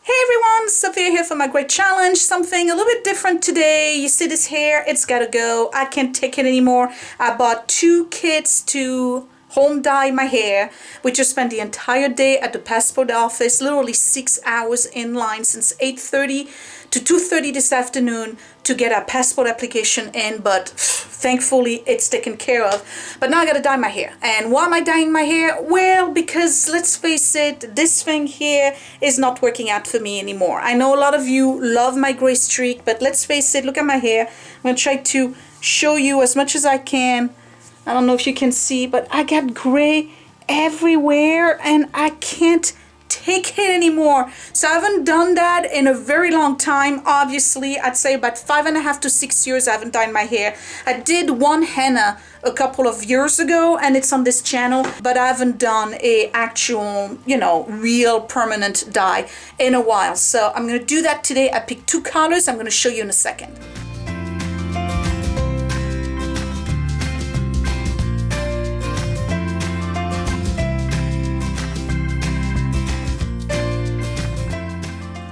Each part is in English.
Hey everyone, Sophia here for my great challenge. Something a little bit different today. You see this hair? It's gotta go. I can't take it anymore. I bought 2 kits to home dye my hair. We just spent the entire day at the passport office, literally 6 hours in line since 8:30 to 2:30 this afternoon to get our passport application in, but thankfully it's taken care of. But now I gotta dye my hair. And why am I dyeing my hair? Well, because let's face it, this thing here is not working out for me anymore. I know a lot of you love my gray streak, but let's face it, look at my hair. I'm gonna try to show you as much as I can. I don't know if you can see, but I got gray everywhere and I can't take it anymore. So I haven't done that in a very long time. Obviously, I'd say about 5.5 to 6 years I haven't dyed my hair. I did one henna a couple of years ago and it's on this channel, but I haven't done a actual, real permanent dye in a while. So I'm gonna do that today. I picked 2 colors. I'm gonna show you in a second.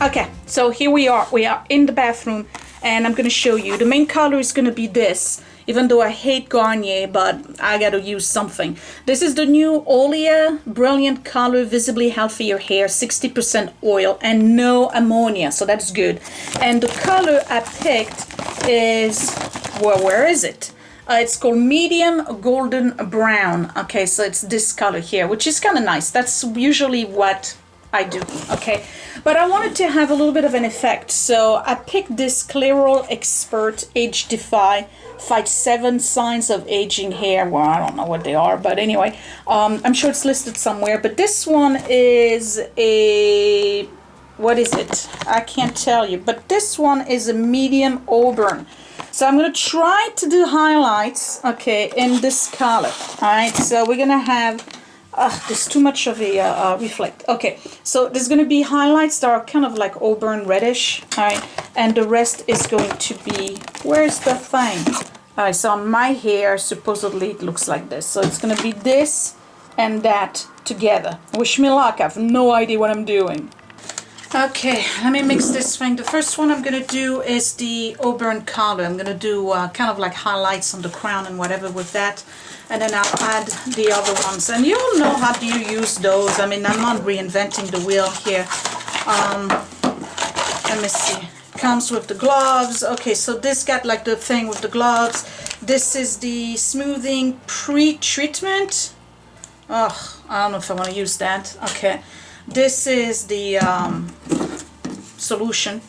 Okay, so here we are in the bathroom and I'm gonna show you. The main color is gonna be this, even though I hate Garnier, but I gotta use something. This is the new Olia Brilliant Color Visibly Healthier Hair, 60% oil and no ammonia, so that's good. And the color I picked is, well, where is it? It's called medium golden brown. Okay, so it's this color here, which is kind of nice. That's usually what I do, okay? But I wanted to have a little bit of an effect, so I picked this Clairol Expert Age Defy Fight 7 Signs of Aging Hair. Well, I don't know what they are, but anyway, I'm sure it's listed somewhere. But this one is a, what is it? I can't tell you, but this one is a medium Auburn. So I'm gonna try to do highlights, okay, in this color. All right, so we're gonna have, there's too much of a reflect. Okay, so there's going to be highlights that are kind of like Auburn reddish, all right, and the rest is going to be, where's the thing? All right, so on my hair, supposedly it looks like this. So it's going to be this and that together. Wish me luck, I have no idea what I'm doing. Okay, let me mix this thing. The first one I'm going to do is the Auburn color. I'm going to do kind of like highlights on the crown and whatever with that. And then I'll add the other ones. And you all know how do you use those. I mean, I'm not reinventing the wheel here. Let me see. Comes with the gloves. Okay, so this got like the thing with the gloves. This is the smoothing pre-treatment. Oh, I don't know if I want to use that. Okay. This is the solution.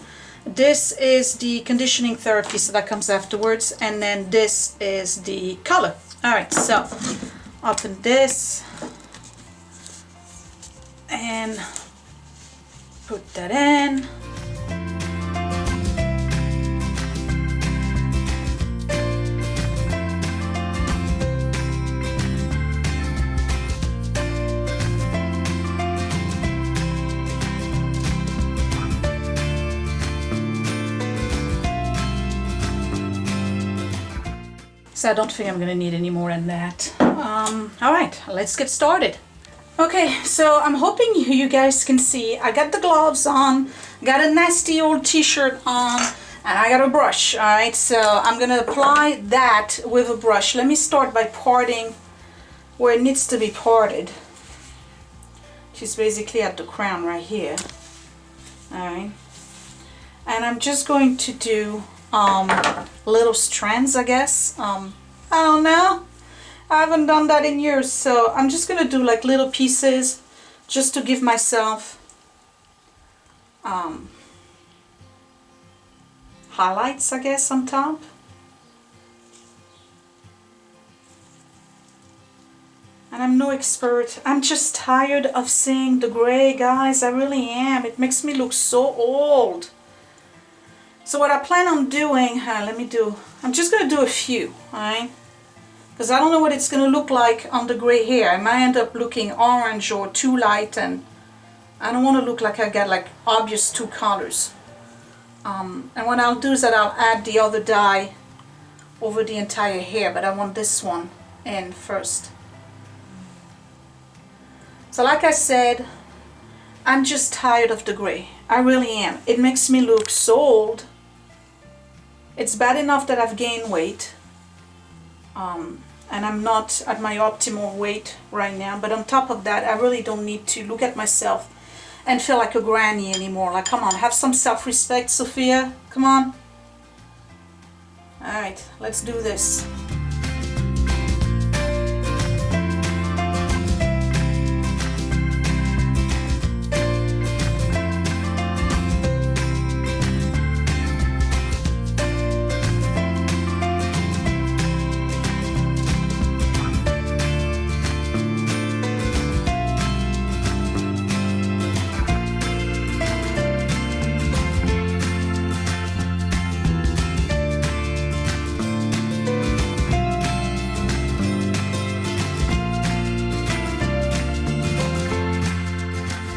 This is the conditioning therapy, so that comes afterwards. And then this is the color. Alright, so open this and put that in. So I don't think I'm gonna need any more than that. All right, let's get started. Okay, so I'm hoping you guys can see. I got the gloves on, got a nasty old t-shirt on, and I got a brush. All right, so I'm gonna apply that with a brush. Let me start by parting where it needs to be parted, which is basically at the crown right here. All right, and I'm just going to do little strands, I guess. I don't know. I haven't done that in years, so I'm just gonna do like little pieces just to give myself highlights, I guess, on top. And I'm no expert. I'm just tired of seeing the gray, guys. I really am. It makes me look so old. So what I plan on doing, I'm just going to do a few, alright? Because I don't know what it's going to look like on the gray hair. I might end up looking orange or too light, and I don't want to look like I got like obvious 2 colors. And what I'll do is that I'll add the other dye over the entire hair, but I want this one in first. So like I said, I'm just tired of the gray. I really am. It makes me look so old. It's bad enough that I've gained weight. And I'm not at my optimal weight right now. But on top of that, I really don't need to look at myself and feel like a granny anymore. Like, come on, have some self-respect, Sophia. Come on. All right, let's do this.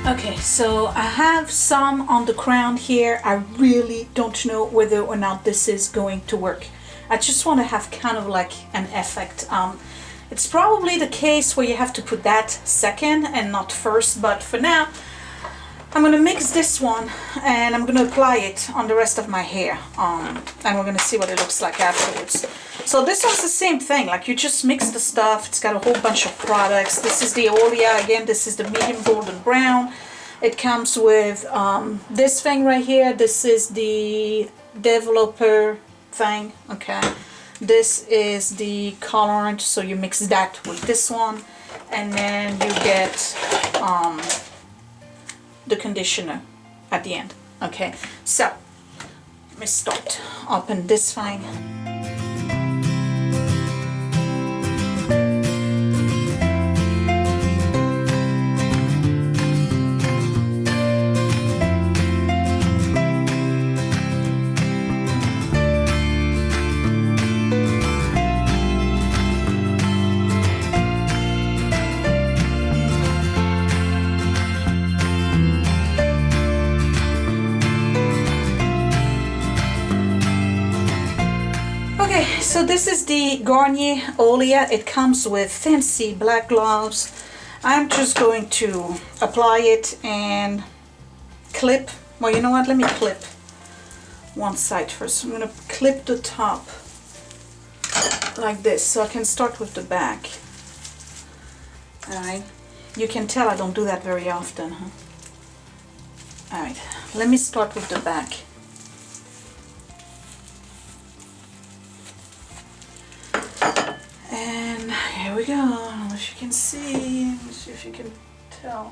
Okay, so I have some on the crown here. I really don't know whether or not this is going to work. I just want to have kind of like an effect. It's probably the case where you have to put that second and not first, but for now, I'm going to mix this one and I'm going to apply it on the rest of my hair. And we're going to see what it looks like afterwards. So this one's the same thing, like you just mix the stuff. It's got a whole bunch of products. This is the Olia, again, this is the medium golden brown. It comes with this thing right here. This is the developer thing, okay. This is the colorant, so you mix that with this one. And then you get the conditioner at the end, okay. So, let me start. Open this thing. So this is the Garnier Olia. It comes with fancy black gloves. I'm just going to apply it and clip. Well, you know what? Let me clip one side first. I'm going to clip the top like this so I can start with the back. Alright. You can tell I don't do that very often, huh? Alright. Let me start with the back. And here we go. I don't know if you can see. Let's see if you can tell.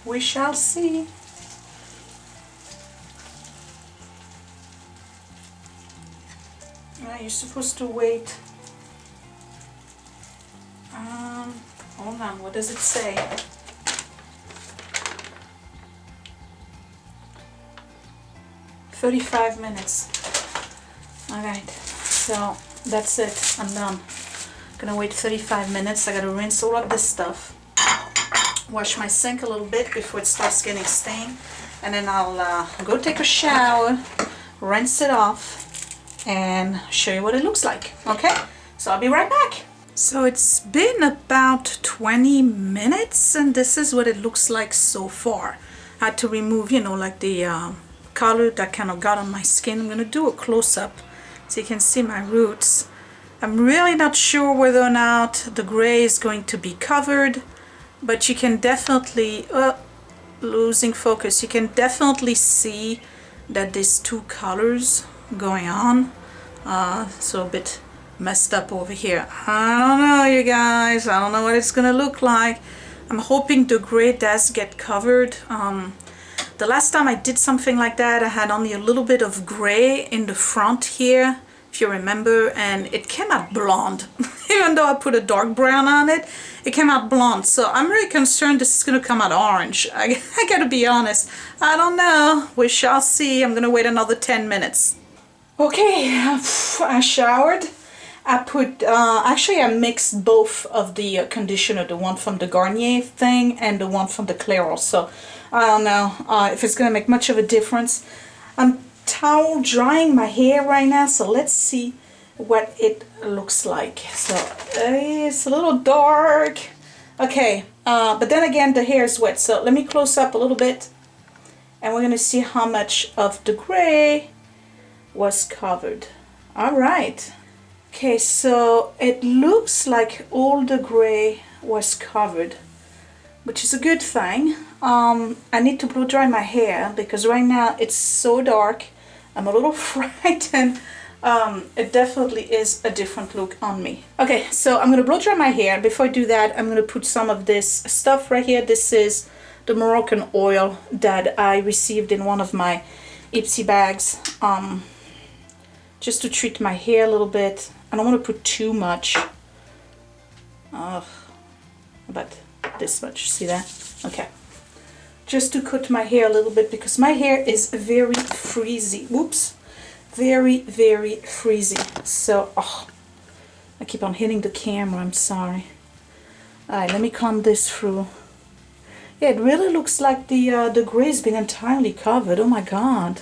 We shall see. You're supposed to wait. Hold on, what does it say? "35 minutes. Alright, so that's it. I'm done. Gonna wait 35 minutes. I gotta rinse all of this stuff. Wash my sink a little bit before it starts getting stained, and then I'll go take a shower, rinse it off, and show you what it looks like. Okay, so I'll be right back. So it's been about 20 minutes and this is what it looks like so far. I had to remove, you know, like the color that kind of got on my skin. I'm gonna do a close-up so you can see my roots. I'm really not sure whether or not the gray is going to be covered, but you can definitely losing focus. You can definitely see that there's two colors going on. So a bit messed up over here. I don't know, you guys. I don't know what it's gonna look like. I'm hoping the gray does get covered. The last time I did something like that, I had only a little bit of gray in the front here, if you remember, and it came out blonde. Even though I put a dark brown on it, it came out blonde. So I'm really concerned this is gonna come out orange. I gotta be honest. I don't know. We shall see. I'm gonna wait another 10 minutes. Okay, I showered. I put, actually I mixed both of the conditioner, the one from the Garnier thing and the one from the Clairol. So I don't know if it's gonna make much of a difference. I'm towel drying my hair right now, so let's see what it looks like. So it's a little dark. Okay, but then again the hair is wet, so let me close up a little bit and we're gonna see how much of the gray was covered. All right. Okay, so it looks like all the gray was covered, which is a good thing. I need to blow dry my hair because right now it's so dark. I'm a little frightened. It definitely is a different look on me. Okay, so I'm gonna blow dry my hair. Before I do that, I'm gonna put some of this stuff right here. This is the Moroccan oil that I received in one of my Ipsy bags, just to treat my hair a little bit. I don't want to put too much. About this much, see that? Okay. Just to coat my hair a little bit because my hair is very frizzy. Whoops. Very, very frizzy. So, I keep on hitting the camera, I'm sorry. Alright, let me comb this through. Yeah, it really looks like the gray's been entirely covered. Oh my god.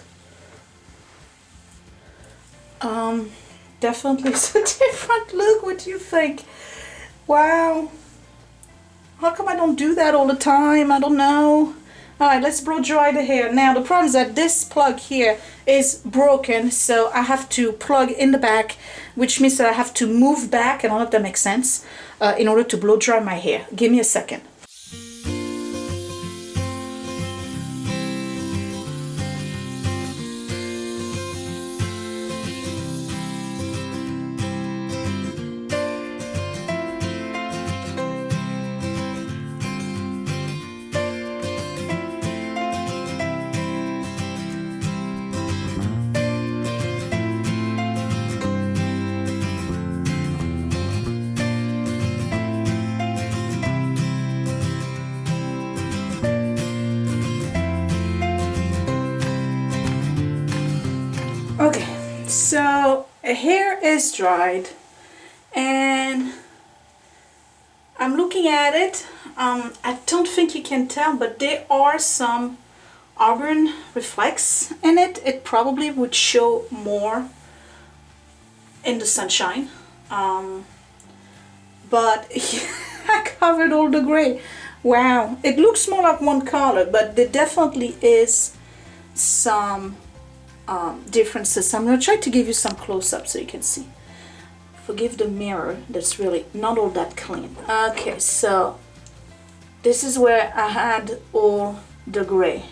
Definitely it's a different look. What do you think? Wow. How come I don't do that all the time? I don't know. Alright, let's blow dry the hair. Now the problem is that this plug here is broken, so I have to plug in the back, which means that I have to move back, I don't know if that makes sense, in order to blow dry my hair. Give me a second. Okay, so hair is dried and I'm looking at it. I don't think you can tell, but there are some Auburn reflex in it. It probably would show more in the sunshine, but I covered all the gray. Wow, it looks more like one color, but there definitely is some differences. I'm going to try to give you some close-up so you can see. Forgive the mirror, that's really not all that clean. Okay, so this is where I had all the gray.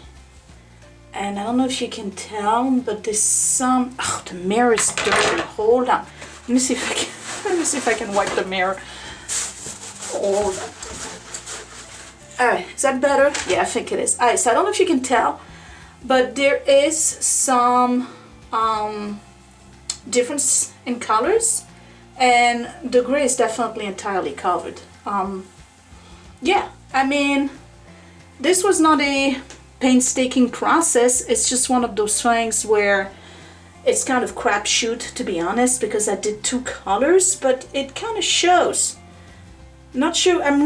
And I don't know if you can tell, but there's some, oh, the mirror is dirty. Hold on. Let me see if I can, let me see if I can wipe the mirror. Hold on. Alright, is that better? Yeah, I think it is. Alright, so I don't know if you can tell, but there is some difference in colors, and the gray is definitely entirely covered. Yeah, I mean, this was not a painstaking process. It's just one of those things where it's kind of crapshoot, to be honest, because I did two colors, but it kind of shows. Not sure, I'm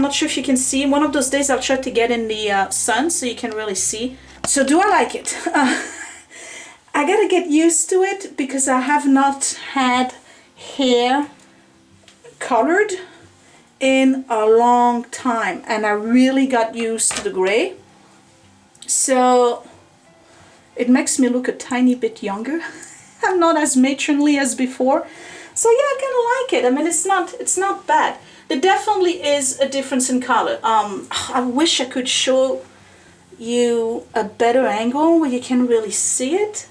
not sure if you can see. One of those days I'll try to get in the sun so you can really see. So do I like it? I gotta get used to it because I have not had hair colored in a long time, and I really got used to the gray. So it makes me look a tiny bit younger. I'm not as matronly as before. So yeah, I kind of like it. I mean, it's not bad. There definitely is a difference in color. I wish I could show you a better angle where you can really see it.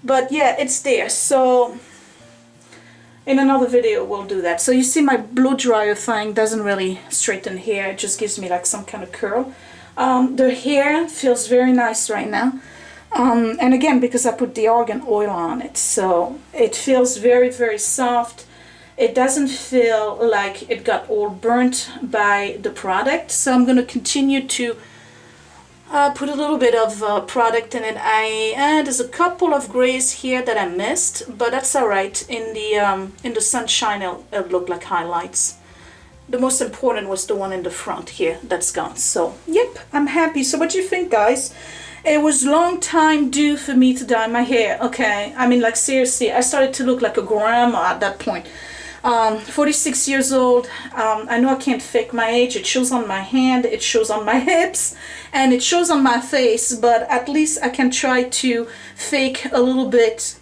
But yeah, it's there. So in another video we'll do that. So you see my blow dryer thing doesn't really straighten hair, it just gives me like some kind of curl. The hair feels very nice right now. And again, because I put the argan oil on it, so it feels very, very soft. It doesn't feel like it got all burnt by the product. So I'm going to continue to put a little bit of product in it. There's a couple of grays here that I missed, but that's all right. In the sunshine, it'll look like highlights. The most important was the one in the front here that's gone. So yep, I'm happy. So what do you think, guys? It was long time due for me to dye my hair. Okay, I mean, like seriously, I started to look like a grandma at that point. 46 years old. I know I can't fake my age. It shows on my hand, it shows on my hips, and it shows on my face, but at least I can try to fake a little bit,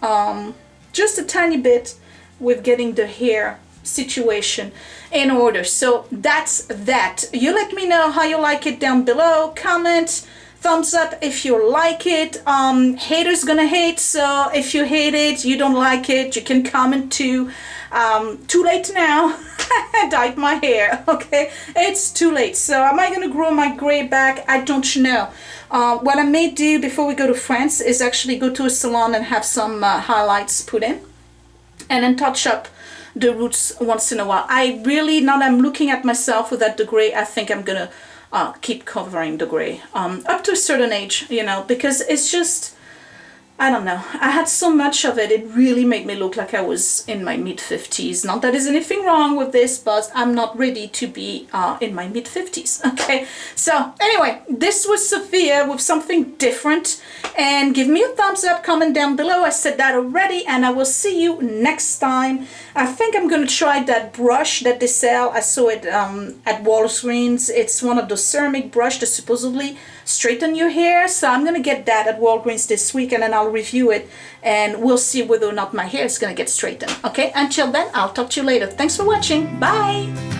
just a tiny bit, with getting the hair situation in order. So that's that. You let me know how you like it down below. Comment, thumbs up if you like it. Haters gonna hate, so if you hate it, you don't like it, you can comment too. Too late now. I dyed my hair. Okay, it's too late. So am I gonna grow my gray back? I don't know. What I may do before we go to France is actually go to a salon and have some highlights put in, and then touch up the roots once in a while. I really, now that I'm looking at myself without the gray, I think I'm gonna keep covering the gray up to a certain age, you know, because it's just, I don't know, I had so much of it, it really made me look like I was in my mid-50s. Not that there's anything wrong with this, but I'm not ready to be in my mid-50s, okay? So anyway, this was Sophia with something different, and give me a thumbs up, comment down below. I said that already, and I will see you next time. I think I'm gonna try that brush that they sell. I saw it at Walgreens. It's one of the ceramic brush that supposedly straighten your hair, so I'm gonna get that at Walgreens this week, and then I'll review it, and we'll see whether or not my hair is gonna get straightened. Okay, until then, I'll talk to you later. Thanks for watching. Bye.